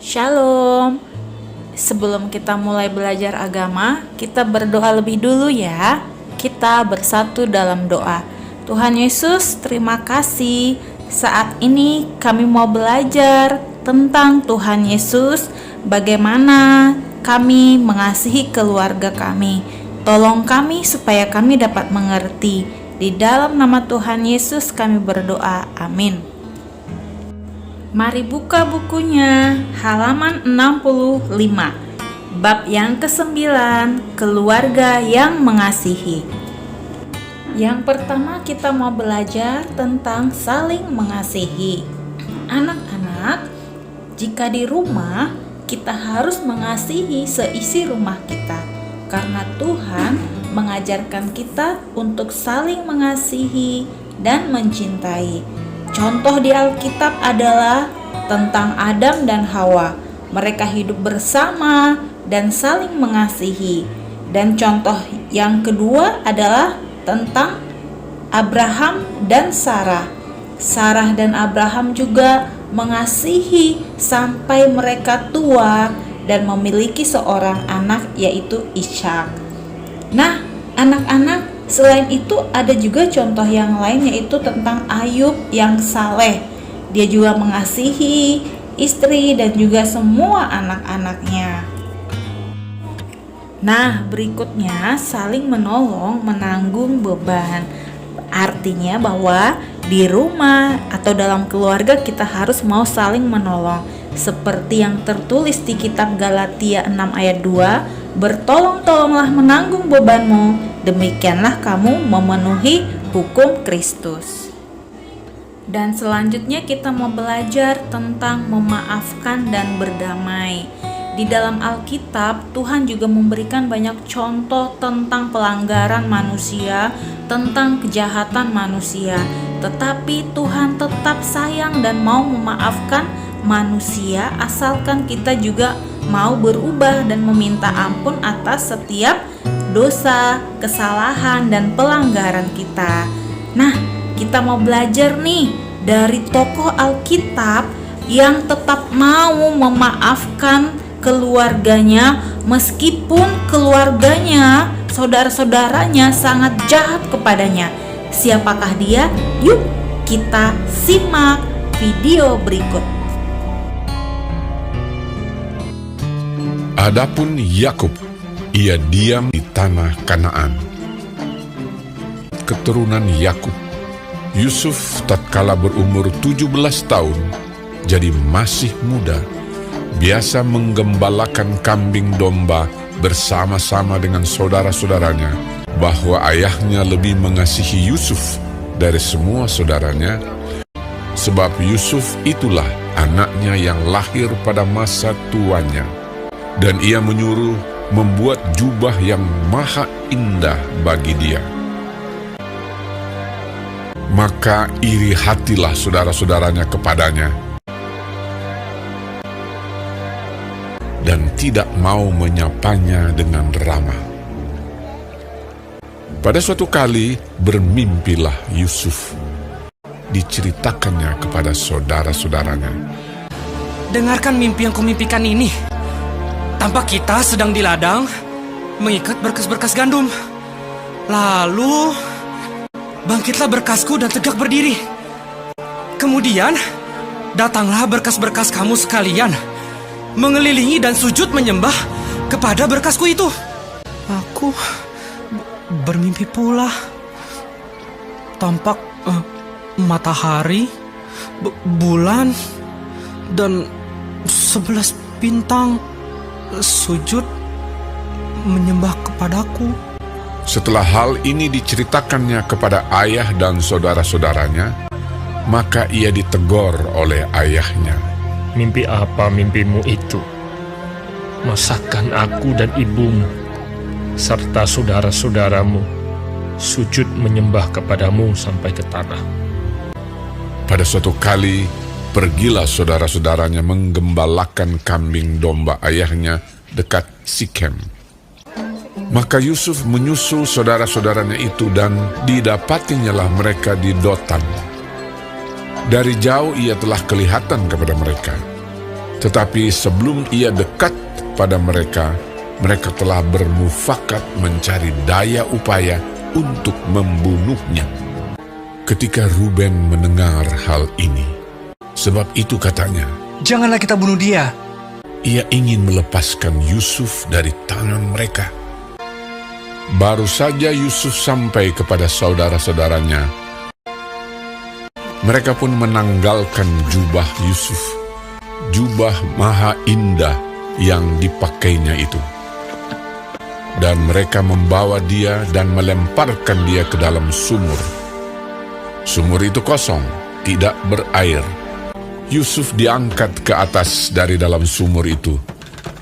Shalom. Sebelum kita mulai belajar agama, kita berdoa lebih dulu ya. Kita bersatu dalam doa. Tuhan Yesus, terima kasih. Saat ini kami mau belajar tentang Tuhan Yesus, bagaimana kami mengasihi keluarga kami. Tolong kami supaya kami dapat mengerti. Di dalam nama Tuhan Yesus kami berdoa. Amin. Mari buka bukunya, halaman 65. Bab yang ke-9, keluarga yang mengasihi. Yang pertama kita mau belajar tentang saling mengasihi. Anak-anak, jika di rumah kita harus mengasihi seisi rumah kita, karena Tuhan mengajarkan kita untuk saling mengasihi dan mencintai. Contoh di Alkitab adalah tentang Adam dan Hawa. Mereka hidup bersama dan saling mengasihi. Dan contoh yang kedua adalah tentang Abraham dan Sarah. Sarah dan Abraham juga mengasihi sampai mereka tua dan memiliki seorang anak, yaitu Ishak. Nah, anak-anak, selain itu ada juga contoh yang lain, yaitu tentang Ayub yang saleh. Dia juga mengasihi istri dan juga semua anak-anaknya. Nah, berikutnya saling menolong menanggung beban. Artinya bahwa di rumah atau dalam keluarga kita harus mau saling menolong. Seperti yang tertulis di kitab Galatia 6 ayat 2, bertolong-tolonglah menanggung bebanmu, demikianlah kamu memenuhi hukum Kristus. Dan selanjutnya kita mau belajar tentang memaafkan dan berdamai. Di dalam Alkitab, Tuhan juga memberikan banyak contoh tentang pelanggaran manusia, tentang kejahatan manusia. Tetapi Tuhan tetap sayang dan mau memaafkan manusia, asalkan kita juga mau berubah dan meminta ampun atas setiap dosa, kesalahan, dan pelanggaran kita. Nah, kita mau belajar nih dari tokoh Alkitab yang tetap mau memaafkan keluarganya meskipun keluarganya, saudara-saudaranya sangat jahat kepadanya. Siapakah dia? Yuk kita simak video berikut. Adapun Yakub, ia diam di tanah Kanaan. Keturunan Yakub, Yusuf tatkala berumur 17 tahun, jadi masih muda, biasa menggembalakan kambing domba bersama-sama dengan saudara-saudaranya, bahwa ayahnya lebih mengasihi Yusuf dari semua saudaranya, sebab Yusuf itulah anaknya yang lahir pada masa tuanya. Dan ia menyuruh membuat jubah yang maha indah bagi dia. Maka iri hatilah saudara-saudaranya kepadanya, dan tidak mau menyapanya dengan ramah. Pada suatu kali bermimpilah Yusuf. Diceritakannya kepada saudara-saudaranya. Dengarkan mimpi yang kumimpikan ini. Tampak kita sedang di ladang mengikat berkas-berkas gandum. Lalu bangkitlah berkasku dan tegak berdiri. Kemudian datanglah berkas-berkas kamu sekalian, mengelilingi dan sujud menyembah kepada berkasku itu. Aku bermimpi pula. Tampak matahari, bulan, dan 11 bintang sujud menyembah kepadaku. Setelah hal ini diceritakannya kepada ayah dan saudara-saudaranya, maka ia ditegur oleh ayahnya. Mimpi apa mimpimu itu? Masakan aku dan ibumu serta saudara-saudaramu sujud menyembah kepadamu sampai ke tanah? Pada suatu kali, pergilah saudara-saudaranya menggembalakan kambing domba ayahnya dekat Sikem. Maka Yusuf menyusul saudara-saudaranya itu dan didapatinya mereka di Dotan. Dari jauh ia telah kelihatan kepada mereka. Tetapi sebelum ia dekat pada mereka, mereka telah bermufakat mencari daya upaya untuk membunuhnya. Ketika Ruben mendengar hal ini, sebab itu katanya, Janganlah kita bunuh dia. ia ingin melepaskan Yusuf dari tangan mereka. Baru saja Yusuf sampai kepada saudara-saudaranya, mereka pun menanggalkan jubah Yusuf, jubah maha indah yang dipakainya itu. Dan mereka membawa dia dan melemparkan dia ke dalam sumur. Sumur itu kosong, tidak berair. Yusuf diangkat ke atas dari dalam sumur itu,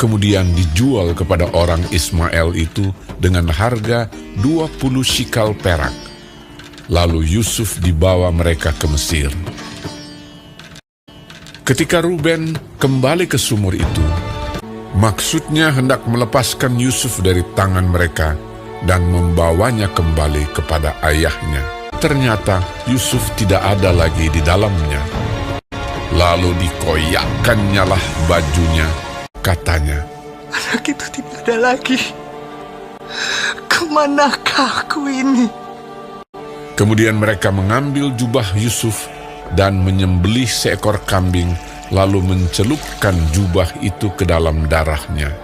kemudian dijual kepada orang Ismail itu dengan harga 20 shikal perak. Lalu Yusuf dibawa mereka ke Mesir. Ketika Ruben kembali ke sumur itu, maksudnya hendak melepaskan Yusuf dari tangan mereka dan membawanya kembali kepada ayahnya. Ternyata Yusuf tidak ada lagi di dalamnya. Lalu dikoyakkannyalah bajunya, katanya, Anak itu tidak ada lagi. Kemanakah aku ini? Kemudian mereka mengambil jubah Yusuf dan menyembelih seekor kambing, lalu mencelupkan jubah itu ke dalam darahnya.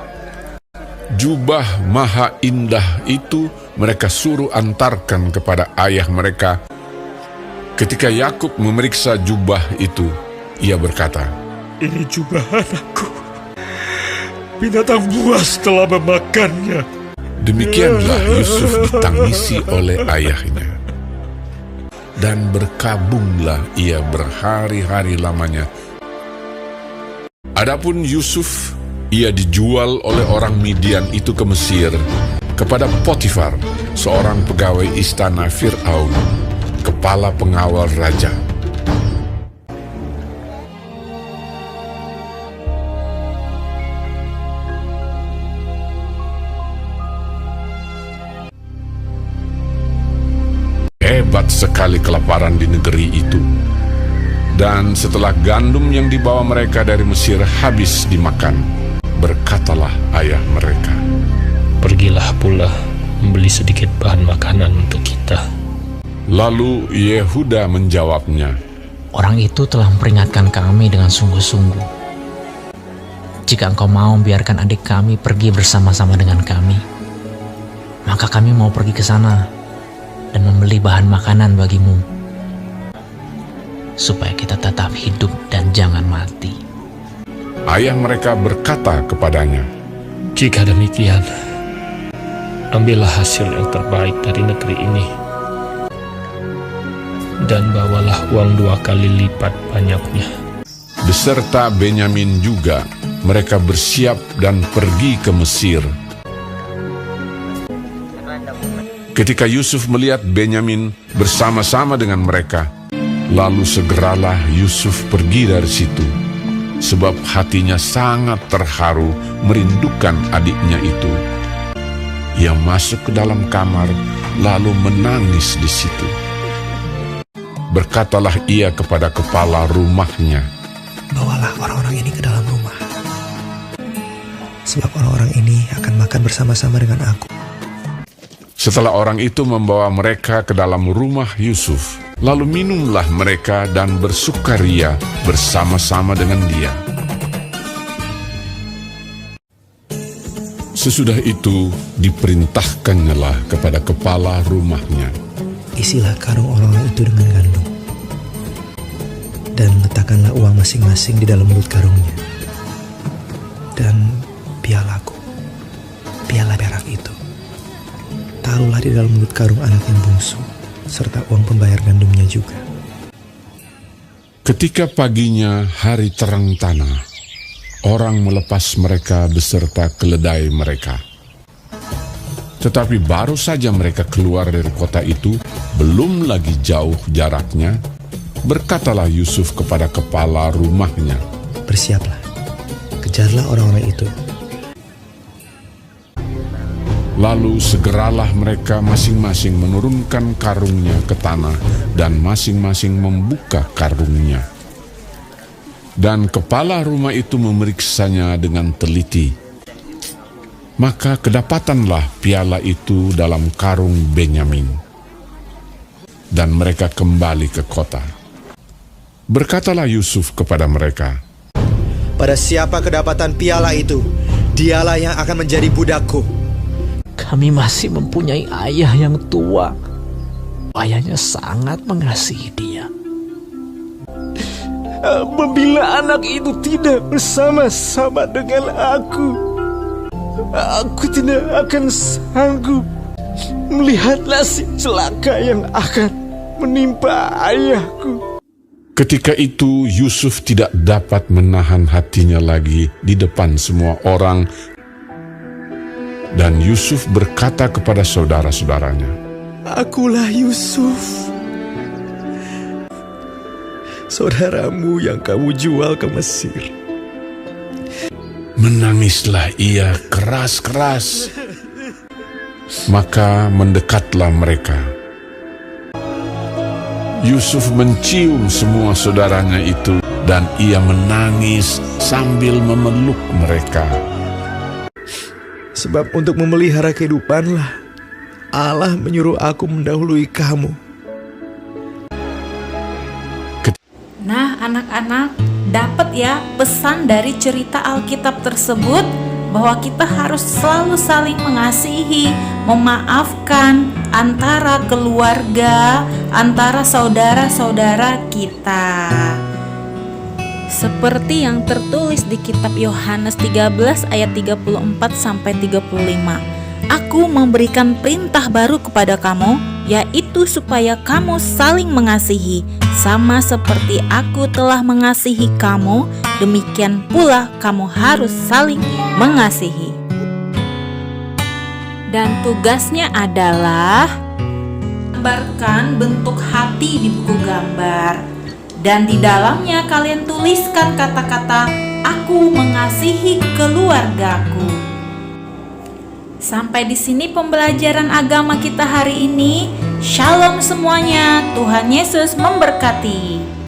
Jubah maha indah itu mereka suruh antarkan kepada ayah mereka. Ketika Yakub memeriksa jubah itu, ia berkata, Ini jubah anakku. Binatang buas telah memakannya. Demikianlah Yusuf ditangisi oleh ayahnya. Dan berkabunglah ia berhari-hari lamanya. Adapun Yusuf, ia dijual oleh orang Midian itu ke Mesir, kepada Potifar, seorang pegawai istana Fir'aun, kepala pengawal raja. Hebat sekali kelaparan di negeri itu. Dan setelah gandum yang dibawa mereka dari Mesir habis dimakan, berkatalah ayah mereka, Pergilah pula membeli sedikit bahan makanan untuk kita. Lalu Yehuda menjawabnya, Orang itu telah memperingatkan kami dengan sungguh-sungguh. Jika engkau mau biarkan adik kami pergi bersama-sama dengan kami, maka kami mau pergi ke sana dan membeli bahan makanan bagimu, supaya kita tetap hidup dan jangan mati. ayah mereka berkata kepadanya, Jika demikian, ambillah hasil yang terbaik dari negeri ini, dan bawalah uang 2 kali lipat banyaknya. beserta Benyamin juga, mereka bersiap dan pergi ke Mesir. Ketika Yusuf melihat Benyamin bersama-sama dengan mereka, lalu segeralah Yusuf pergi dari situ, sebab hatinya sangat terharu merindukan adiknya itu. Ia masuk ke dalam kamar, lalu menangis di situ. Berkatalah ia kepada kepala rumahnya, Bawalah orang-orang ini ke dalam rumah, sebab orang-orang ini akan makan bersama-sama dengan aku. Setelah orang itu membawa mereka ke dalam rumah Yusuf, lalu minumlah mereka dan bersukaria bersama-sama dengan dia. Sesudah itu diperintahkannyalah kepada kepala rumahnya, Isilah karung orang-orang itu dengan gandum, dan letakkanlah uang masing-masing di dalam mulut karungnya. Dan pialaku, piala perak itu, taruhlah di dalam mulut karung anak yang bungsu, serta uang pembayar gandumnya juga. Ketika paginya hari terang tanah, orang melepas mereka beserta keledai mereka. Tetapi baru saja mereka keluar dari kota itu, belum lagi jauh jaraknya, berkatalah Yusuf kepada kepala rumahnya, Bersiaplah, kejarlah orang-orang itu. Lalu segeralah mereka masing-masing menurunkan karungnya ke tanah dan masing-masing membuka karungnya. Dan kepala rumah itu memeriksanya dengan teliti. Maka kedapatanlah piala itu dalam karung Benyamin. Dan mereka kembali ke kota. Berkatalah Yusuf kepada mereka, Pada siapa kedapatan piala itu, dialah yang akan menjadi budakku. Kami masih mempunyai ayah yang tua. Ayahnya sangat mengasihi dia. Apabila anak itu tidak bersama-sama dengan aku tidak akan sanggup melihat nasib celaka yang akan menimpa ayahku. ketika itu Yusuf tidak dapat menahan hatinya lagi di depan semua orang. Dan Yusuf berkata kepada saudara-saudaranya, Akulah Yusuf, saudaramu yang kamu jual ke Mesir. Menangislah ia keras-keras. Maka mendekatlah mereka. Yusuf mencium semua saudaranya itu, dan ia menangis sambil memeluk mereka. Sebab untuk memelihara kehidupanlah Allah menyuruh aku mendahului kamu. Nah, anak-anak, dapat ya pesan dari cerita Alkitab tersebut bahwa kita harus selalu saling mengasihi, memaafkan antara keluarga, antara saudara-saudara kita. Seperti yang tertulis di kitab Yohanes 13 ayat 34 sampai 35. Aku memberikan perintah baru kepada kamu, yaitu supaya kamu saling mengasihi, sama seperti aku telah mengasihi kamu, demikian pula kamu harus saling mengasihi. Dan tugasnya adalah gambarkan bentuk hati di buku gambar, dan di dalamnya kalian tuliskan kata-kata "Aku mengasihi keluargaku". Sampai di sini pembelajaran agama kita hari ini. Shalom semuanya, Tuhan Yesus memberkati.